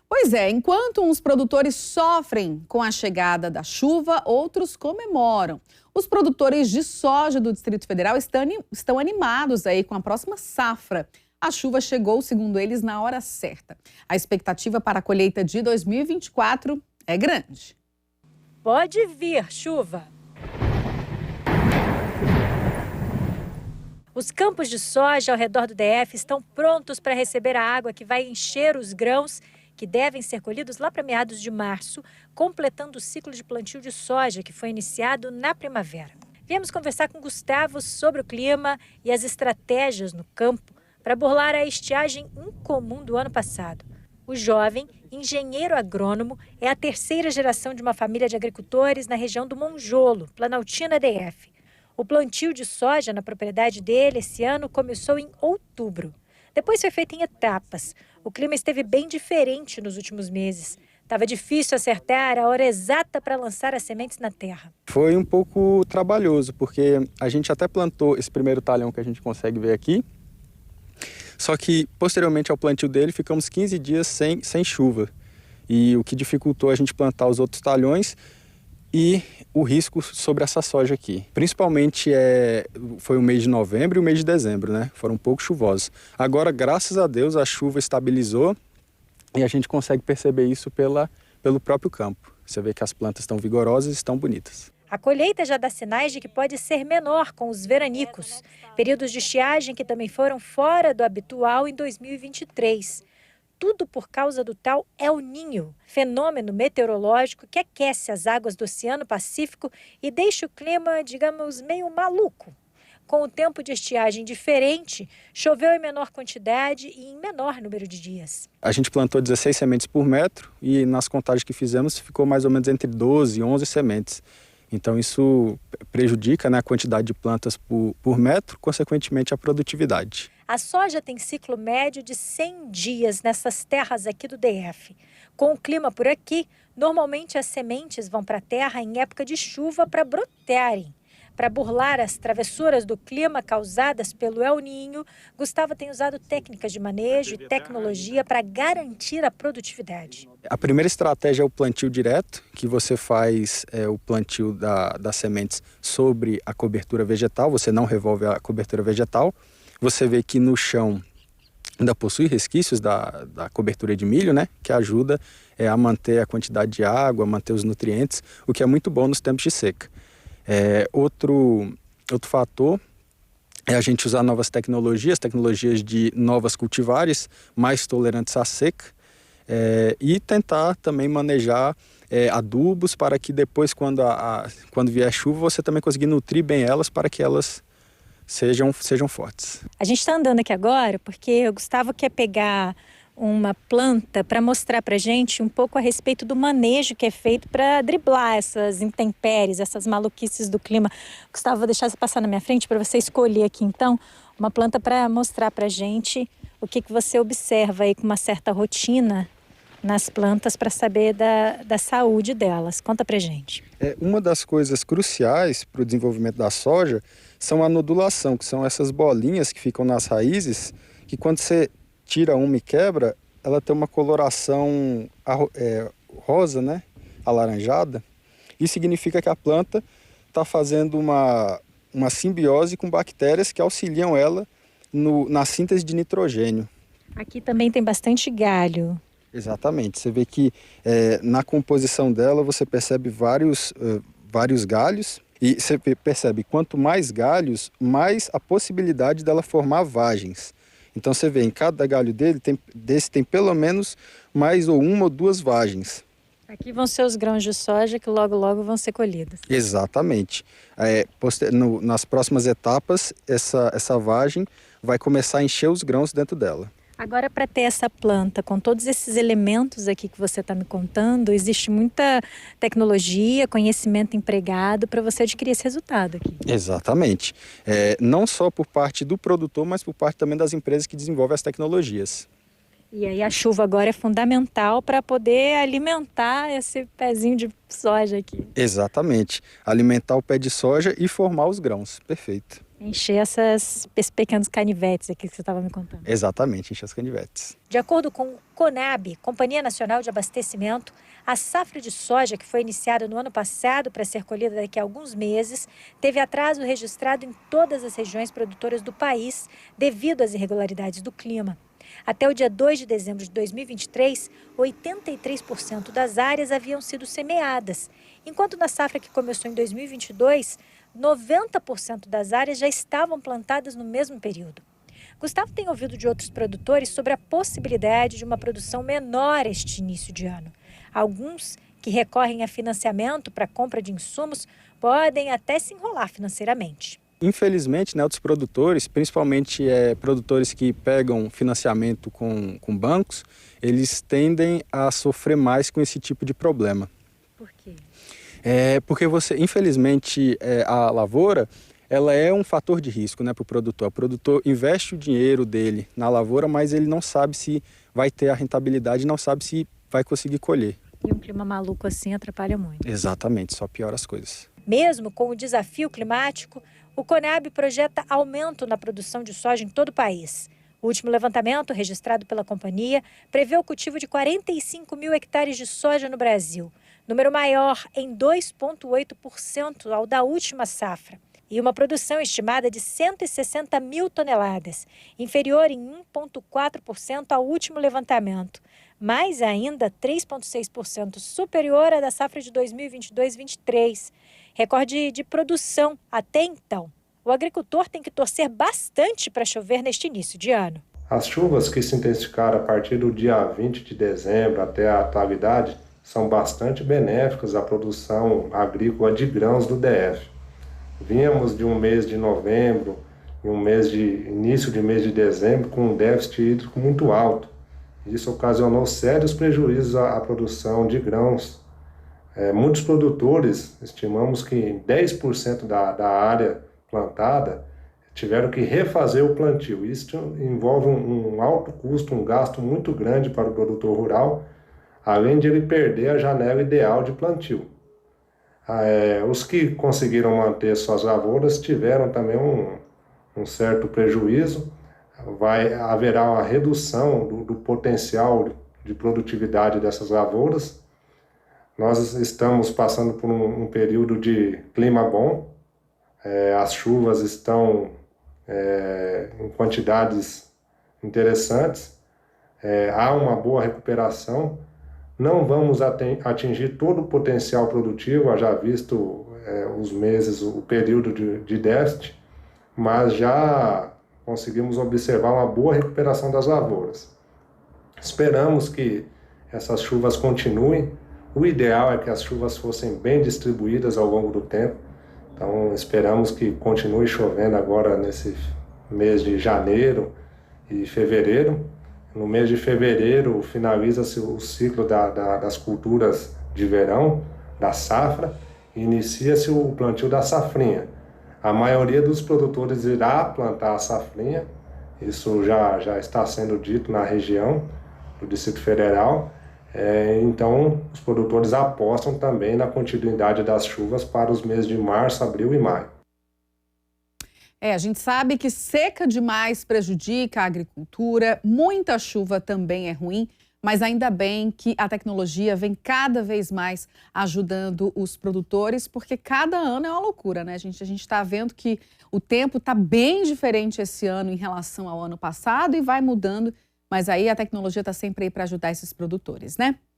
Pois é, enquanto uns produtores sofrem com a chegada da chuva, outros comemoram. Os produtores de soja do Distrito Federal estão animados aí com a próxima safra. A chuva chegou, segundo eles, na hora certa. A expectativa para a colheita de 2024 é grande. Pode vir chuva. Os campos de soja ao redor do DF estão prontos para receber a água que vai encher os grãos, que devem ser colhidos lá para meados de março, completando o ciclo de plantio de soja que foi iniciado na primavera. Viemos conversar com Gustavo sobre o clima e as estratégias no campo para burlar a estiagem incomum do ano passado. O jovem, engenheiro agrônomo, é a terceira geração de uma família de agricultores na região do Monjolo, Planaltina DF. O plantio de soja na propriedade dele esse ano começou em outubro. Depois foi feito em etapas. O clima esteve bem diferente nos últimos meses. Estava difícil acertar a hora exata para lançar as sementes na terra. Foi um pouco trabalhoso, porque a gente até plantou esse primeiro talhão que a gente consegue ver aqui. Só que, posteriormente ao plantio dele, ficamos 15 dias sem chuva. E o que dificultou a gente plantar os outros talhões e o risco sobre essa soja aqui. Principalmente foi o mês de novembro e o mês de dezembro, né? Foram um pouco chuvosos. Agora, graças a Deus, a chuva estabilizou e a gente consegue perceber isso pelo próprio campo. Você vê que as plantas estão vigorosas e estão bonitas. A colheita já dá sinais de que pode ser menor com os veranicos, períodos de estiagem que também foram fora do habitual em 2023. Tudo por causa do tal El Niño, fenômeno meteorológico que aquece as águas do Oceano Pacífico e deixa o clima, digamos, meio maluco. Com o tempo de estiagem diferente, choveu em menor quantidade e em menor número de dias. A gente plantou 16 sementes por metro e nas contagens que fizemos ficou mais ou menos entre 12 e 11 sementes. Então isso prejudica, né, a quantidade de plantas por metro, consequentemente a produtividade. A soja tem ciclo médio de 100 dias nessas terras aqui do DF. Com o clima por aqui, normalmente as sementes vão para a terra em época de chuva para brotarem. Para burlar as travessuras do clima causadas pelo El Niño, Gustavo tem usado técnicas de manejo e tecnologia para garantir a produtividade. A primeira estratégia é o plantio direto, que você faz o plantio das sementes sobre a cobertura vegetal, você não revolve a cobertura vegetal. Você vê que no chão ainda possui resquícios da cobertura de milho, né, que ajuda a manter a quantidade de água, manter os nutrientes, o que é muito bom nos tempos de seca. Outro fator é a gente usar novas tecnologias de novas cultivares, mais tolerantes à seca, e tentar também manejar adubos para que depois, quando vier chuva, você também conseguir nutrir bem elas para que elas sejam fortes. A gente está andando aqui agora porque o Gustavo quer pegar uma planta para mostrar para a gente um pouco a respeito do manejo que é feito para driblar essas intempéries, essas maluquices do clima. Gustavo, vou deixar você passar na minha frente para você escolher aqui, então, uma planta para mostrar para a gente o que você observa aí com uma certa rotina nas plantas para saber da saúde delas. Conta para a gente. Uma das coisas cruciais para o desenvolvimento da soja são a nodulação, que são essas bolinhas que ficam nas raízes, que quando você tira uma e quebra, ela tem uma coloração rosa, né? Alaranjada. Isso significa que a planta está fazendo uma simbiose com bactérias que auxiliam ela na síntese de nitrogênio. Aqui também tem bastante galho. Exatamente. Você vê que na composição dela você percebe vários galhos. E você percebe, quanto mais galhos, mais a possibilidade dela formar vagens. Então você vê, em cada galho desse tem pelo menos mais ou uma ou duas vagens. Aqui vão ser os grãos de soja que logo, logo vão ser colhidos. Exatamente. Nas próximas etapas, essa vagem vai começar a encher os grãos dentro dela. Agora, para ter essa planta com todos esses elementos aqui que você está me contando, existe muita tecnologia, conhecimento empregado para você adquirir esse resultado aqui. Exatamente. Não só por parte do produtor, mas por parte também das empresas que desenvolvem as tecnologias. E aí a chuva agora é fundamental para poder alimentar esse pezinho de soja aqui. Exatamente. Alimentar o pé de soja e formar os grãos. Perfeito. Encher esses pequenos canivetes aqui que você estava me contando. Exatamente, encher as canivetes. De acordo com o CONAB, Companhia Nacional de Abastecimento, a safra de soja que foi iniciada no ano passado para ser colhida daqui a alguns meses teve atraso registrado em todas as regiões produtoras do país devido às irregularidades do clima. Até o dia 2 de dezembro de 2023, 83% das áreas haviam sido semeadas, enquanto na safra que começou em 2022, 90% das áreas já estavam plantadas no mesmo período. Gustavo tem ouvido de outros produtores sobre a possibilidade de uma produção menor este início de ano. Alguns que recorrem a financiamento para a compra de insumos podem até se enrolar financeiramente. Infelizmente, outros produtores, principalmente produtores que pegam financiamento com bancos, eles tendem a sofrer mais com esse tipo de problema. Por quê? Porque infelizmente, a lavoura, ela é um fator de risco, para o produtor. O produtor investe o dinheiro dele na lavoura, mas ele não sabe se vai ter a rentabilidade, não sabe se vai conseguir colher. E um clima maluco assim atrapalha muito. Exatamente, só piora as coisas. Mesmo com o desafio climático, o CONAB projeta aumento na produção de soja em todo o país. O último levantamento, registrado pela companhia, prevê o cultivo de 45 mil hectares de soja no Brasil, número maior em 2,8% ao da última safra, e uma produção estimada de 160 mil toneladas, inferior em 1,4% ao último levantamento, mas ainda 3,6% superior à da safra de 2022-23, recorde de produção até então. O agricultor tem que torcer bastante para chover neste início de ano. As chuvas que se intensificaram a partir do dia 20 de dezembro até a atualidade são bastante benéficas à produção agrícola de grãos do DF. Vínhamos de um mês de novembro e início de mês de dezembro com um déficit hídrico muito alto. Isso ocasionou sérios prejuízos à produção de grãos. Muitos produtores, estimamos que 10% da área plantada, tiveram que refazer o plantio. Isso envolve um alto custo, um gasto muito grande para o produtor rural, além de ele perder a janela ideal de plantio. Os que conseguiram manter suas lavouras tiveram também um certo prejuízo. Haverá uma redução do potencial de produtividade dessas lavouras. Nós estamos passando por um período de clima bom. As chuvas estão em quantidades interessantes. Há uma boa recuperação. Não vamos atingir todo o potencial produtivo, já visto os meses, o período de déficit, mas já conseguimos observar uma boa recuperação das lavouras. Esperamos que essas chuvas continuem. O ideal é que as chuvas fossem bem distribuídas ao longo do tempo. Então, esperamos que continue chovendo agora nesse mês de janeiro e fevereiro. No mês de fevereiro, finaliza-se o ciclo das culturas de verão, da safra, e inicia-se o plantio da safrinha. A maioria dos produtores irá plantar a safrinha, isso já está sendo dito na região do Distrito Federal. Então, os produtores apostam também na continuidade das chuvas para os meses de março, abril e maio. A gente sabe que seca demais prejudica a agricultura, muita chuva também é ruim, mas ainda bem que a tecnologia vem cada vez mais ajudando os produtores, porque cada ano é uma loucura, né? A gente está vendo que o tempo está bem diferente esse ano em relação ao ano passado e vai mudando, mas aí a tecnologia está sempre aí para ajudar esses produtores, né?